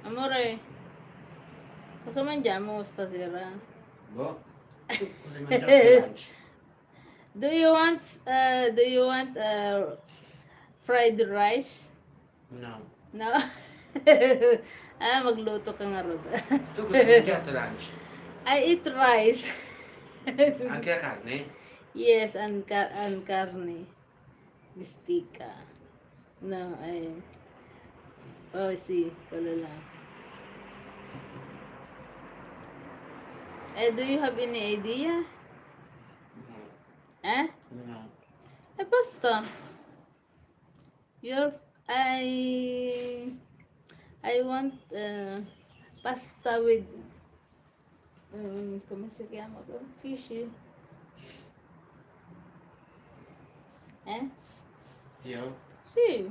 Amore, cosa mangiamo stasera? Boh. Cosa mangiare per lunch? Do you want fried rice? No. No. Magluto ka nga ron. Tu cosa mangiate lunch? I eat rice. Anche la carne? Yes, and carne. Bistika. No, oh, see, wala lang. Do you have any idea? No. Eh? No. Basta. Your, I want pasta with, ¿cómo se llama? Fish. Eh? Io? Sí.